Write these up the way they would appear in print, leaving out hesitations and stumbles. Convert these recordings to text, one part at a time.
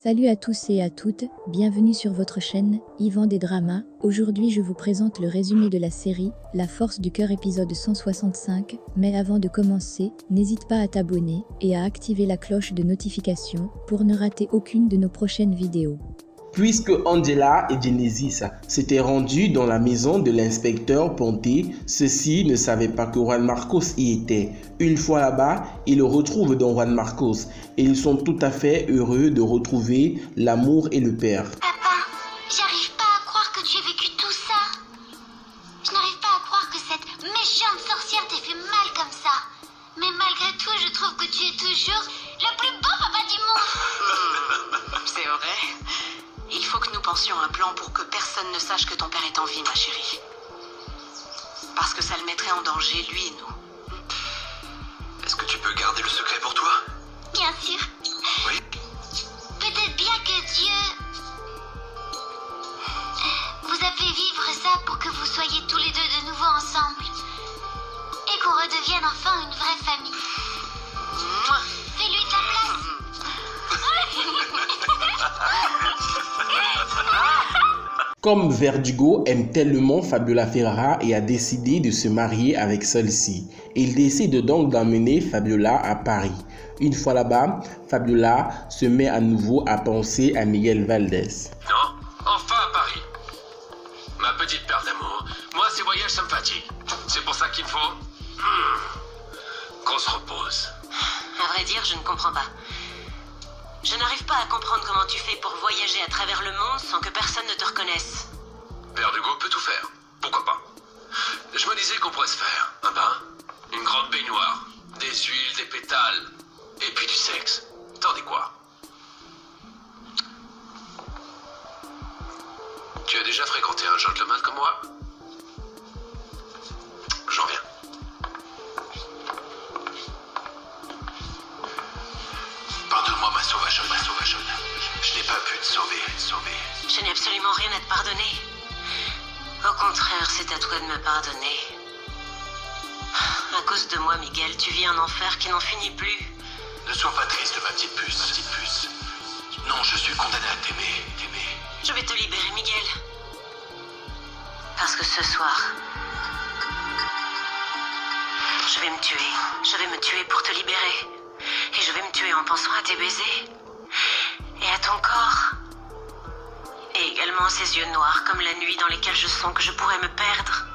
Salut à tous et à toutes, bienvenue sur votre chaîne, Yvan des Dramas. Aujourd'hui je vous présente le résumé de la série, La Force du Cœur épisode 165. Mais avant de commencer, n'hésite pas à t'abonner et à activer la cloche de notification pour ne rater aucune de nos prochaines vidéos. Puisque Angela et Genesis s'étaient rendus dans la maison de l'inspecteur Ponté, ceux-ci ne savaient pas que Juan Marcos y était. Une fois là-bas, ils le retrouvent dans Juan Marcos et ils sont tout à fait heureux de retrouver l'amour et le père. Papa, j'arrive pas à croire que tu aies vécu tout ça. Je n'arrive pas à croire que cette méchante sorcière t'ait fait mal comme ça. Mais malgré tout, je trouve que tu es toujours le plus beau papa du monde. C'est vrai. Il faut que nous pensions un plan pour que personne ne sache que ton père est en vie, ma chérie. Parce que ça le mettrait en danger, lui et nous. Est-ce que tu peux garder le secret pour toi? Bien sûr. Oui. Peut-être bien que Dieu vous a fait vivre ça pour que vous soyez tous les deux de nouveau ensemble. Et qu'on redevienne enfin une vraie famille. Mouah. Fais-lui ta place. Comme Verdugo aime tellement Fabiola Ferrara et a décidé de se marier avec celle-ci, il décide donc d'emmener Fabiola à Paris. Une fois là-bas, Fabiola se met à nouveau à penser à Miguel Valdés. Non, enfin à Paris. Ma petite perle d'amour, moi ces voyages ça me fatigue. C'est pour ça qu'il faut qu'on se repose. À vrai dire, je ne comprends pas. Je n'arrive pas à comprendre comment tu fais pour voyager à travers le monde sans que personne ne te reconnaisse. Verdugo peut tout faire, pourquoi pas. Je me disais qu'on pourrait se faire un bain, une grande baignoire, des huiles, des pétales, et puis du sexe. T'en dis quoi? Tu as déjà fréquenté un gentleman comme moi? J'en viens. Pardonne-moi ma sauvageonne. Je n'ai pas pu te sauver. Je n'ai absolument rien à te pardonner. Au contraire, c'est à toi de me pardonner. À cause de moi, Miguel, tu vis un enfer qui n'en finit plus. Ne sois pas triste, ma petite puce. Non, je suis condamné à t'aimer. Je vais te libérer, Miguel. Parce que ce soir, je vais me tuer. Je vais me tuer pour te libérer. Et je vais me tuer en pensant à tes baisers. Et à ton corps. Et également ces yeux noirs comme la nuit dans lesquels je sens que je pourrais me perdre.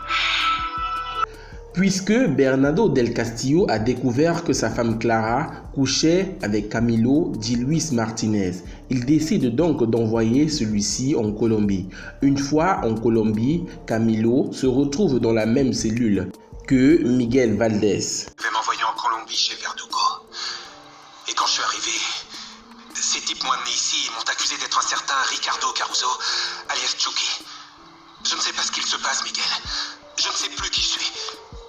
Puisque Bernardo del Castillo a découvert que sa femme Clara couchait avec Camilo, dit Luis Martinez. Il décide donc d'envoyer celui-ci en Colombie. Une fois en Colombie, Camilo se retrouve dans la même cellule que Miguel Valdés. Je vais m'envoyer en Colombie chez Verdugo. Et quand je suis arrivé, ces types m'ont amené ici et m'ont accusé d'être un certain Ricardo Caruso, alias Chucky. Je ne sais pas ce qu'il se passe, Miguel. Je ne sais plus qui je suis.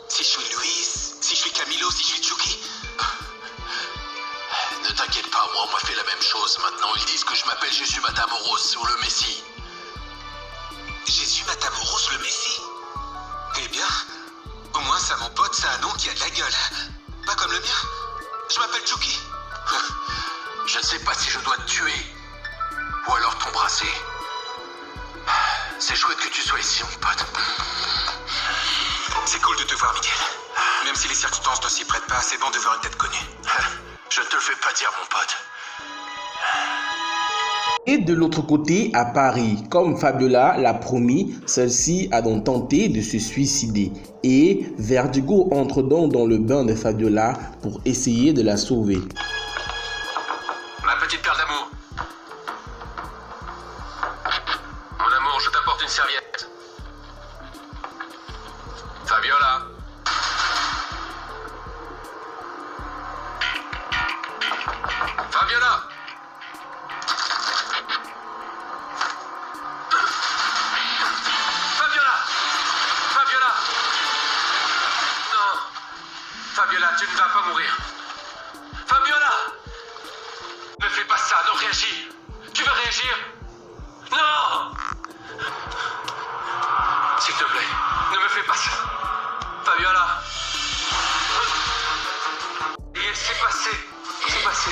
Si je suis Luis, si je suis Camilo, si je suis Chucky. Ne t'inquiète pas, moi on m'a fait la même chose. Maintenant ils disent que je m'appelle Jésus Matamoros ou le Messie. Jésus Matamoros, le Messie? Eh bien, au moins ça, mon pote, c'est un nom qui a de la gueule. Pas comme le mien. Je m'appelle Chucky. Je ne sais pas si je dois te tuer ou alors t'embrasser. C'est chouette que tu sois ici, mon pote. C'est cool de te voir, Miguel. Même si les circonstances ne s'y prêtent pas, c'est bon de voir une tête connue. Je ne te le fais pas dire, mon pote. Et de l'autre côté, à Paris, comme Fabiola l'a promis, celle-ci a donc tenté de se suicider. Et Verdugo entre donc dans le bain de Fabiola pour essayer de la sauver. Ma petite perle d'amour. Mon amour, je t'apporte une serviette. Fabiola. Fabiola. Fabiola. Non. Fabiola, tu ne vas pas mourir. Fabiola. Ne fais pas ça, non, réagis. Tu veux réagir? Non. S'il te plaît, ne me fais pas ça. Fabiola. Et c'est passé. C'est passé.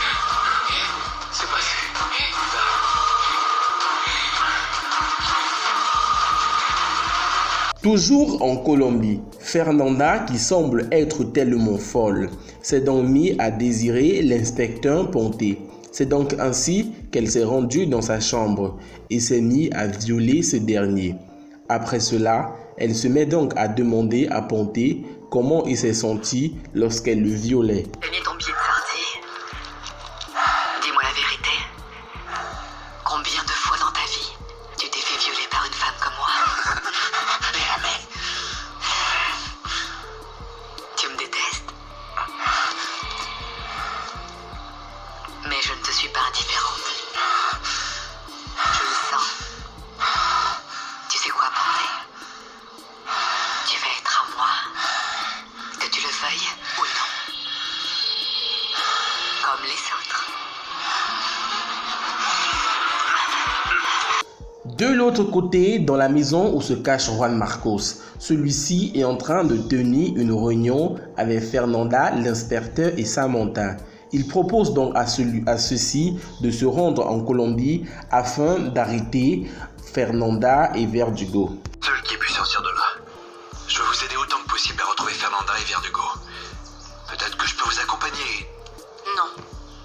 Toujours en Colombie, Fernanda, qui semble être tellement folle, s'est donc mise à désirer l'inspecteur Ponté. C'est donc ainsi qu'elle s'est rendue dans sa chambre et s'est mise à violer ce dernier. Après cela, elle se met donc à demander à Ponté comment il s'est senti lorsqu'elle le violait. Gagner ton billet de sortie. Dis-moi la vérité. Combien de fois dans ta vie tu t'es fait violer par une femme comme moi? Jamais. Tu me détestes? Mais je ne te suis pas indifférente. Je le sens. Tu sais quoi, Ponté? Tu vas être à moi. Que tu le veuilles ou non. Comme les autres. De l'autre côté, dans la maison où se cache Juan Marcos, celui-ci est en train de tenir une réunion avec Fernanda, l'inspecteur et Samantha. Il propose donc à ceux-ci de se rendre en Colombie afin d'arrêter Fernanda et Verdugo. Seul qui ait pu sortir de là. Je veux vous aider autant que possible à retrouver Fernanda et Verdugo. Peut-être que je peux vous accompagner. Non,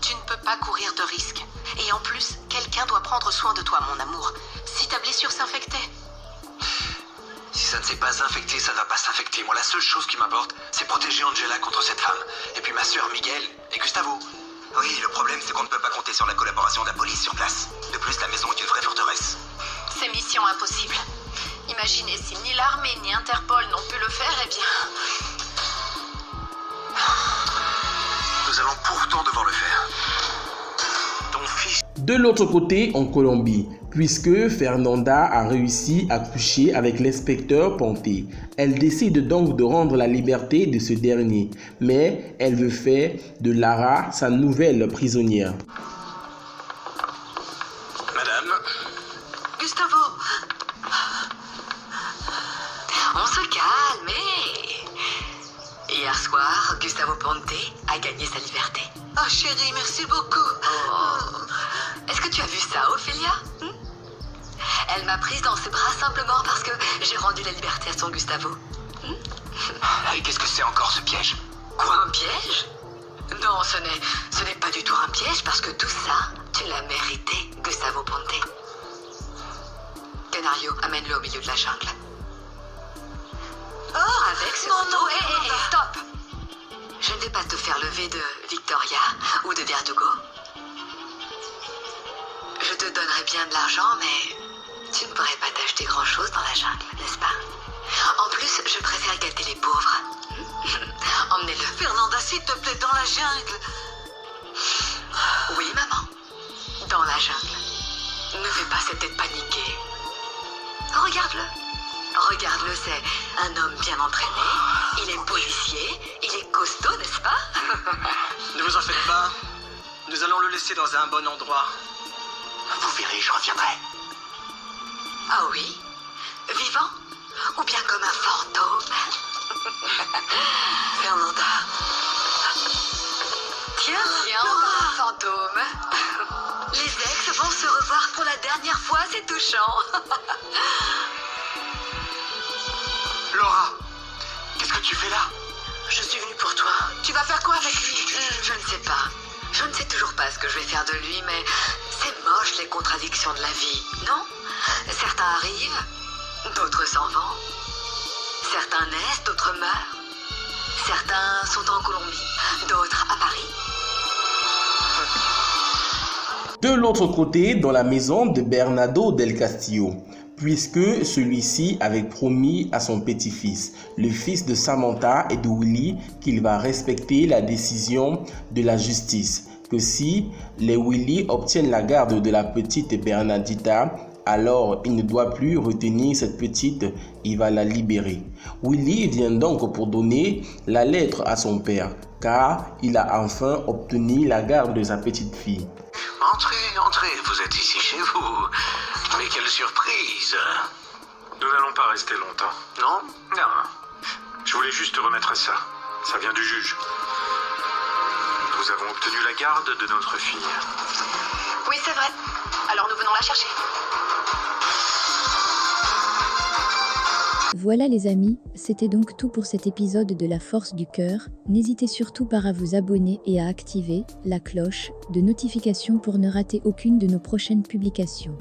tu ne peux pas courir de risque. Et en plus, quelqu'un doit prendre soin de toi, mon amour. Si ta blessure s'infectait. Si ça ne s'est pas infecté, ça ne va pas s'infecter. Moi, la seule chose qui m'importe, c'est protéger Angela contre cette femme. Et puis ma sœur Miguel et Gustavo. Oui, le problème, c'est qu'on ne peut pas compter sur la collaboration de la police sur place. De plus, la maison est une vraie forteresse. C'est mission impossible. Imaginez si ni l'armée ni Interpol n'ont pu le faire, eh bien... Nous allons pourtant devoir le faire. Ton fils... De l'autre côté, en Colombie, puisque Fernanda a réussi à coucher avec l'inspecteur Ponté, elle décide donc de rendre la liberté de ce dernier, mais elle veut faire de Lara sa nouvelle prisonnière. Madame, Gustavo, on se calme, Hier soir, Gustavo Ponté a gagné sa liberté. Oh chérie, merci beaucoup. Est-ce que tu as vu ça, Ophélia? Elle m'a prise dans ses bras simplement parce que j'ai rendu la liberté à son Gustavo. et qu'est-ce que c'est encore ce piège? Quoi, un piège? Non, ce n'est pas du tout un piège parce que tout ça, tu l'as mérité, Gustavo Ponté. Canario, amène-le au milieu de la jungle. Oh, avec ce couteau. Hé, stop! Je ne vais pas te faire lever de Victoria ou de Verdugo. Je te donnerai bien de l'argent, mais tu ne pourrais pas t'acheter grand-chose dans la jungle, n'est-ce pas? En plus, je préfère gâter les pauvres. Emmenez-le. Fernanda, s'il te plaît, dans la jungle. Oui, maman. Dans la jungle. Ne fais pas cette tête paniquée. Regarde-le. Regarde-le, c'est un homme bien entraîné. Il est policier. Il est costaud, n'est-ce pas? Ne vous en faites pas. Nous allons le laisser dans un bon endroit. Vous verrez, je reviendrai. Ah oui? Vivant? Ou bien comme un fantôme? Fernanda. Tiens, comme un fantôme. Les ex vont se revoir pour la dernière fois, c'est touchant. Laura, qu'est-ce que tu fais là? Je suis venue pour toi. Tu vas faire quoi avec lui? Je ne sais pas. Je ne sais toujours pas ce que je vais faire de lui, mais c'est moche les contradictions de la vie, non? Certains arrivent, d'autres s'en vont. Certains naissent, d'autres meurent. Certains sont en Colombie, d'autres à Paris. De l'autre côté, dans la maison de Bernardo del Castillo, puisque celui-ci avait promis à son petit-fils, le fils de Samantha et de Willy, qu'il va respecter la décision de la justice, que si les Willy obtiennent la garde de la petite Bernardita, alors il ne doit plus retenir cette petite, il va la libérer. Willy vient donc pour donner la lettre à son père, car il a enfin obtenu la garde de sa petite fille. Entrez, entrez, vous êtes ici chez vous. Mais quelle surprise! Nous n'allons pas rester longtemps. Non? Non. Je voulais juste te remettre ça. Ça vient du juge. Nous avons obtenu la garde de notre fille. Oui, c'est vrai. Alors nous venons la chercher. Voilà les amis, c'était donc tout pour cet épisode de La Force du Cœur. N'hésitez surtout pas à vous abonner et à activer la cloche de notification pour ne rater aucune de nos prochaines publications.